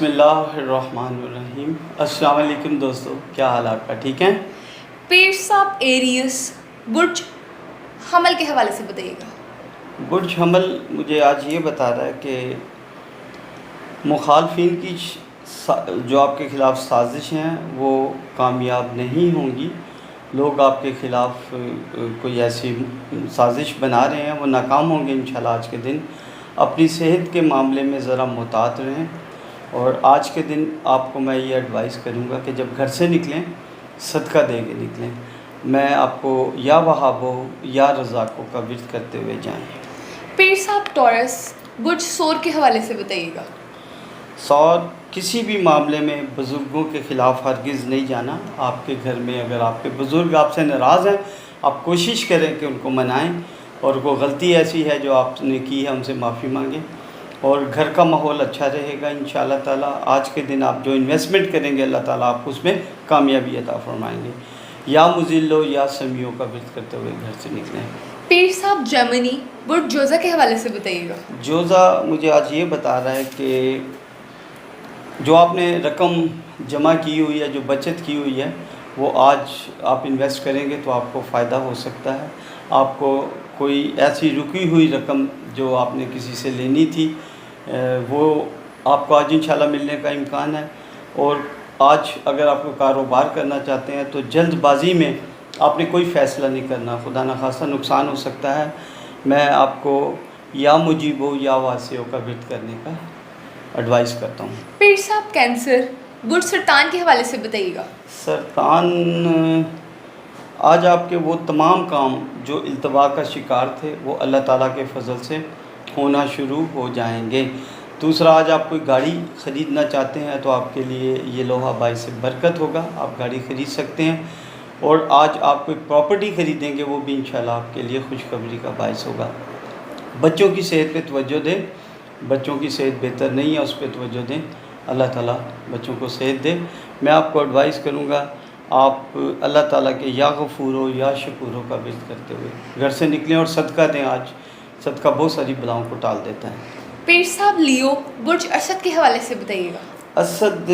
بسم اللہ الرحمن الرحیم۔ السلام علیکم دوستو، کیا حال آپ کا؟ ٹھیک ہیں؟ پیر صاحب ایریس برج حمل کے حوالے سے بتائیے گا۔ برج حمل مجھے آج یہ بتا رہا ہے کہ مخالفین کی جو آپ کے خلاف سازش ہیں وہ کامیاب نہیں ہوں گی۔ لوگ آپ کے خلاف کوئی ایسی سازش بنا رہے ہیں، وہ ناکام ہوں گے انشاءاللہ آج کے دن۔ اپنی صحت کے معاملے میں ذرا محتاط رہیں، اور آج کے دن آپ کو میں یہ ایڈوائز کروں گا کہ جب گھر سے نکلیں صدقہ دے کے نکلیں۔ میں آپ کو یا وہابو یا رزاقوں کا ورد کرتے ہوئے جائیں۔ پیر صاحب ٹورس برج سور کے حوالے سے بتائیے گا۔ سور کسی بھی معاملے میں بزرگوں کے خلاف ہرگز نہیں جانا۔ آپ کے گھر میں اگر آپ کے بزرگ آپ سے ناراض ہیں، آپ کوشش کریں کہ ان کو منائیں، اور وہ غلطی ایسی ہے جو آپ نے کی ہے ان سے معافی مانگیں، اور گھر کا ماحول اچھا رہے گا انشاءاللہ تعالیٰ۔ آج کے دن آپ جو انویسٹمنٹ کریں گے اللہ تعالیٰ آپ کو اس میں کامیابی عطا فرمائیں گے۔ یا مزلو یا سمیوں کا ورد کرتے ہوئے گھر سے نکلیں۔ پیر صاحب جرمنی برج جوزہ کے حوالے سے بتائیے گا۔ جوزہ مجھے آج یہ بتا رہا ہے کہ جو آپ نے رقم جمع کی ہوئی ہے، جو بچت کی ہوئی ہے، وہ آج آپ انویسٹ کریں گے تو آپ کو فائدہ ہو سکتا ہے۔ آپ کو کوئی ایسی رکی ہوئی رقم جو آپ نے کسی سے لینی تھی وہ آپ کو آج انشاءاللہ ملنے کا امکان ہے۔ اور آج اگر آپ کو کاروبار کرنا چاہتے ہیں تو جلد بازی میں آپ نے کوئی فیصلہ نہیں کرنا، خدا نخواستہ نقصان ہو سکتا ہے۔ میں آپ کو یا مجیبو یا واسعو کا ورد کرنے کا ایڈوائز کرتا ہوں۔ پیر صاحب کینسر برج سرطان کے حوالے سے بتائیے گا۔ سرطان آج آپ کے وہ تمام کام جو التوا کا شکار تھے وہ اللہ تعالیٰ کے فضل سے ہونا شروع ہو جائیں گے۔ دوسرا، آج آپ کوئی گاڑی خریدنا چاہتے ہیں تو آپ کے لیے یہ لوہا باعث برکت ہوگا، آپ گاڑی خرید سکتے ہیں۔ اور آج آپ کوئی پراپرٹی خریدیں گے وہ بھی انشاءاللہ آپ کے لیے خوشخبری کا باعث ہوگا۔ بچوں کی صحت پہ توجہ دیں، بچوں کی صحت بہتر نہیں ہے، اس پہ توجہ دیں، اللہ تعالیٰ بچوں کو صحت دے۔ میں آپ کو ایڈوائز کروں گا آپ اللہ تعالیٰ کے یا غفورو یا شکورو کا ورد کرتے ہوئے گھر سے نکلیں اور صدقہ دیں۔ آج صدقہ بہت ساری بلاؤں کو ٹال دیتا ہے۔ پیر صاحب لیو برج اسد کے حوالے سے بتائیے گا۔ اسد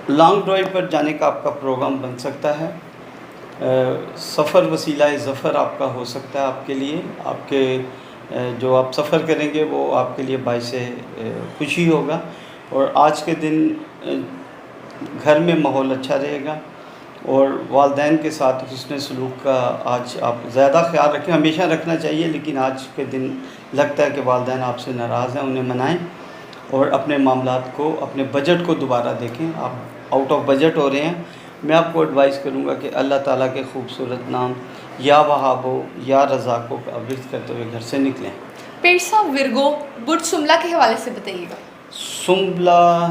لانگ ڈرائیو پر جانے کا آپ کا پروگرام بن سکتا ہے۔ سفر وسیلہ ظفر آپ کا ہو سکتا ہے آپ کے لیے۔ آپ کے جو آپ سفر کریں گے وہ آپ کے لیے باعث خوشی ہوگا، اور آج کے دن گھر میں ماحول اچھا رہے گا، اور والدین کے ساتھ حسن سلوک کا آج آپ زیادہ خیال رکھیں۔ ہمیشہ رکھنا چاہیے، لیکن آج کے دن لگتا ہے کہ والدین آپ سے ناراض ہیں، انہیں منائیں، اور اپنے معاملات کو، اپنے بجٹ کو دوبارہ دیکھیں۔ آپ آؤٹ آف بجٹ ہو رہے ہیں۔ میں آپ کو ایڈوائز کروں گا کہ اللہ تعالیٰ کے خوبصورت نام یا وہابو یا رزاقوں کا ورد کرتے ہوئے گھر سے نکلیں۔ پیر صاحب ورگو برج سملہ کے حوالے سے بتائیے گا۔ سنبلہ،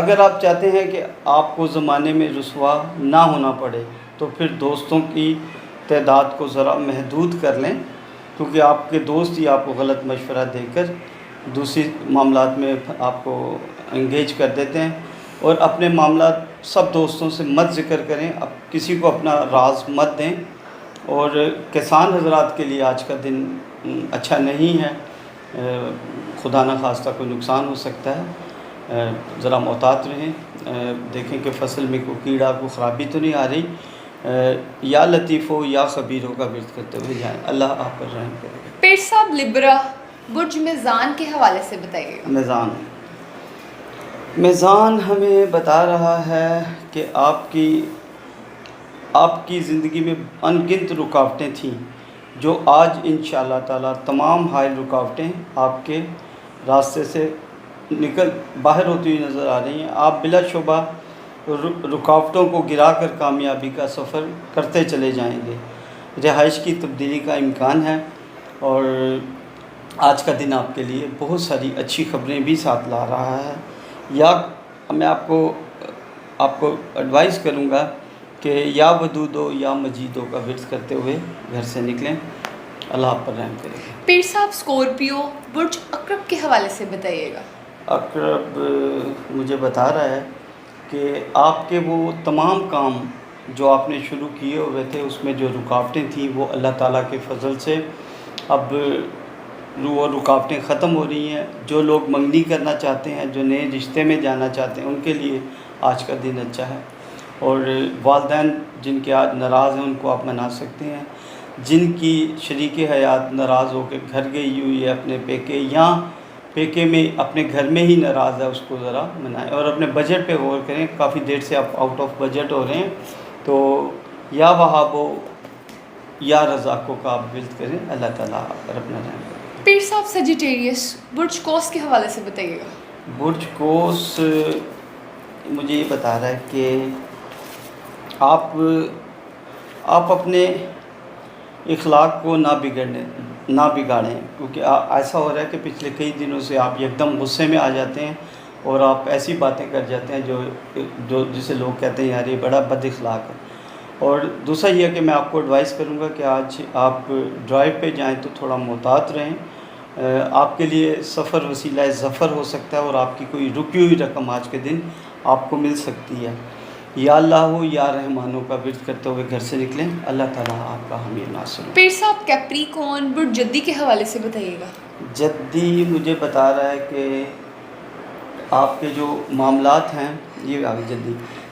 اگر آپ چاہتے ہیں کہ آپ کو زمانے میں رسوا نہ ہونا پڑے تو پھر دوستوں کی تعداد کو ذرا محدود کر لیں، کیونکہ آپ کے دوست ہی آپ کو غلط مشورہ دے کر دوسری معاملات میں آپ کو انگیج کر دیتے ہیں۔ اور اپنے معاملات سب دوستوں سے مت ذکر کریں، اب کسی کو اپنا راز مت دیں۔ اور کسان حضرات کے لیے آج کا دن اچھا نہیں ہے، خدا نخواستہ کوئی نقصان ہو سکتا ہے، ذرا محتاط رہیں۔ دیکھیں کہ فصل میں کوئی کیڑا، کوئی خرابی تو نہیں آ رہی۔ یا لطیفو یا خبیروں کا ورد کرتے ہوئے جائیں، اللہ آپ پر رحم کرے گا۔ پیر صاحب لبرا برج میزان کے حوالے سے بتائیے گا۔ میزان ہمیں بتا رہا ہے کہ آپ کی زندگی میں ان گنت رکاوٹیں تھیں، جو آج انشاءاللہ تعالیٰ تمام حائل رکاوٹیں آپ کے راستے سے باہر ہوتی ہوئی نظر آ رہی ہیں۔ آپ بلا شبہ رکاوٹوں کو گرا کر کامیابی کا سفر کرتے چلے جائیں گے۔ رہائش کی تبدیلی کا امکان ہے، اور آج کا دن آپ کے لیے بہت ساری اچھی خبریں بھی ساتھ لا رہا ہے۔ یا میں آپ کو ایڈوائز کروں گا کہ یا ودودو یا مجیدو کا ورد کرتے ہوئے گھر سے نکلیں، اللہ آپ پر رحم کرے گا۔ پیر صاحب اسکورپیو برج عقرب کے حوالے سے بتائیے گا۔ عقرب مجھے بتا رہا ہے کہ آپ کے وہ تمام کام جو آپ نے شروع کیے ہوئے تھے اس میں جو رکاوٹیں تھیں وہ اللہ تعالیٰ کے فضل سے اب اور رکاوٹیں ختم ہو رہی ہیں. جو لوگ منگنی کرنا چاہتے ہیں, جو نئے رشتے میں جانا چاہتے ہیں, ان کے لیے آج کا دن اچھا ہے. اور والدین جن کے آج ناراض ہیں ان کو آپ منا سکتے ہیں. جن کی شریک حیات ناراض ہو کے گھر گئی ہوئی ہے اپنے پیکے, یا پیکے میں اپنے گھر میں ہی ناراض ہے, اس کو ذرا منائیں. اور اپنے بجٹ پہ غور کریں. کافی دیر سے آپ آؤٹ آف بجٹ ہو رہے ہیں, تو یا وہابو یا رزاقوں کا آپ وزٹ کریں. اللہ تعالیٰ پر اپنا رحم کریں. پیر صاحب سیجیٹیریس برج کوس کے حوالے سے بتائیے گا. برج کوس مجھے یہ بتا رہا ہے کہ آپ اپنے اخلاق کو نہ بگاڑیں, کیونکہ ایسا ہو رہا ہے کہ پچھلے کئی دنوں سے آپ یکدم غصے میں آ جاتے ہیں اور آپ ایسی باتیں کر جاتے ہیں جو جسے لوگ کہتے ہیں یار یہ بڑا بد اخلاق ہے. اور دوسرا یہ ہے کہ میں آپ کو ایڈوائز کروں گا کہ آج آپ ڈرائیو پہ جائیں تو تھوڑا محتاط رہیں. آپ کے لیے سفر وسیلہ ظفر ہو سکتا ہے, اور آپ کی کوئی رکی ہوئی رقم آج کے دن آپ کو مل سکتی ہے. یا اللہ ہو یا رحمانوں کا ورد کرتے ہوئے گھر سے نکلیں. اللہ تعالیٰ آپ کا حامی و ناصر ہو. پیر صاحب کیپریکون برج جدی کے حوالے سے بتائیے گا. جدی مجھے بتا رہا ہے کہ آپ کے جو معاملات ہیں, یہ آگے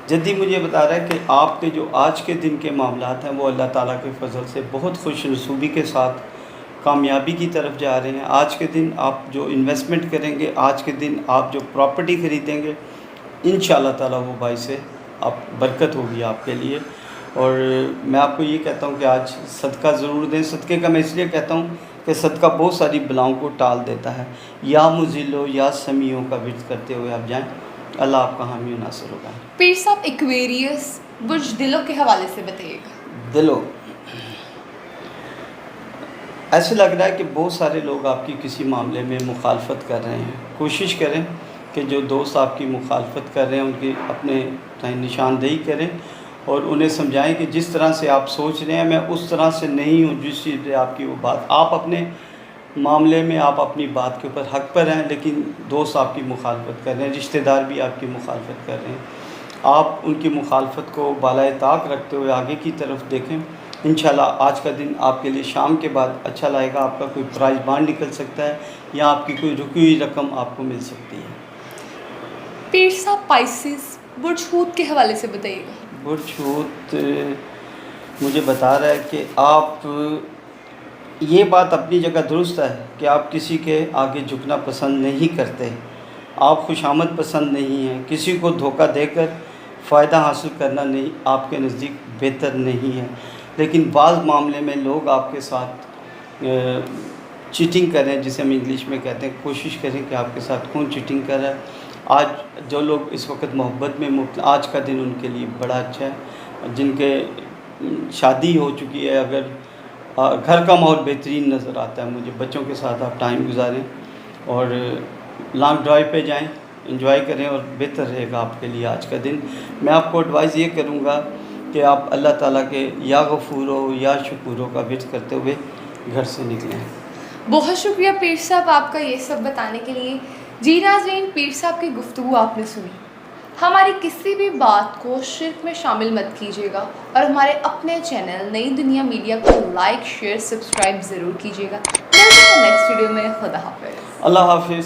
جدی مجھے بتا رہا ہے کہ آپ کے جو آج کے دن کے معاملات ہیں وہ اللہ تعالیٰ کے فضل سے بہت خوش نصیبی کے ساتھ کامیابی کی طرف جا رہے ہیں. آج کے دن آپ جو انویسٹمنٹ کریں گے, آج کے دن آپ جو پراپرٹی خریدیں گے, انشاءاللہ تعالیٰ وہ باعث سے آپ برکت ہوگی آپ کے لیے. اور میں آپ کو یہ کہتا ہوں کہ آج صدقہ ضرور دیں. صدقے کا میں اس لیے کہتا ہوں کہ صدقہ بہت ساری بلاؤں کو ٹال دیتا ہے. یا مزلو یا سمیوں کا ورد کرتے ہوئے آپ جائیں. اللہ آپ کا حامی و ناصر ہوگا. پیر صاحب ایکویریس برج دلوں کے حوالے سے بتائیے گا. دلو, ایسے لگ رہا ہے کہ بہت سارے لوگ آپ کی کسی معاملے میں مخالفت کر رہے ہیں. کوشش کریں کہ جو دوست آپ کی مخالفت کر رہے ہیں ان کی اپنے نشاندہی کریں, اور انہیں سمجھائیں کہ جس طرح سے آپ سوچ رہے ہیں میں اس طرح سے نہیں ہوں. جس چیز سے آپ کی وہ بات, آپ اپنے معاملے میں آپ اپنی بات کے اوپر حق پر ہیں, لیکن دوست آپ کی مخالفت کر رہے ہیں, رشتہ دار بھی آپ کی مخالفت کر رہے ہیں. آپ ان کی مخالفت کو بالائے طاق رکھتے ہوئے آگے کی طرف دیکھیں. انشاءاللہ آج کا دن آپ کے لیے شام کے بعد اچھا لائے گا. آپ کا کوئی پرائز بانڈ نکل سکتا ہے, یا آپ کی کوئی رکی ہوئی رقم آپ کو مل سکتی ہے. پیر صاحب پائسس برج حوت کے حوالے سے بتائیے گا. برج حوت مجھے بتا رہا ہے کہ آپ, یہ بات اپنی جگہ درست ہے کہ آپ کسی کے آگے جھکنا پسند نہیں کرتے, آپ خوشامد پسند نہیں ہیں. کسی کو دھوکہ دے کر فائدہ حاصل کرنا نہیں آپ کے نزدیک بہتر نہیں ہے. لیکن بعض معاملے میں لوگ آپ کے ساتھ چیٹنگ کریں, جسے ہم انگلش میں کہتے ہیں. کوشش کریں کہ آپ کے ساتھ کون چیٹنگ کر رہا ہے. آج جو لوگ اس وقت محبت میں مبتلا, آج کا دن ان کے لیے بڑا اچھا ہے. جن کے شادی ہو چکی ہے, اگر گھر کا ماحول بہترین نظر آتا ہے مجھے. بچوں کے ساتھ آپ ٹائم گزاریں اور لانگ ڈرائیو پہ جائیں, انجوائے کریں, اور بہتر رہے گا آپ کے لیے آج کا دن. میں آپ کو ایڈوائز یہ کروں گا کہ آپ اللہ تعالیٰ کے یا غفورو یا شکورو کا ورد کرتے ہوئے گھر سے نکلیں. بہت شکریہ پیر صاحب آپ کا یہ سب بتانے کے لیے. جی ناظرین, پیر صاحب کی گفتگو آپ نے سنی. ہماری کسی بھی بات کو شرک میں شامل مت کیجیے گا, اور ہمارے اپنے چینل نئی دنیا میڈیا کو لائک, شیئر, سبسکرائب ضرور کیجیے گا. ملتے ہیں نیکسٹ ویڈیو میں. خدا حافظ. اللہ حافظ.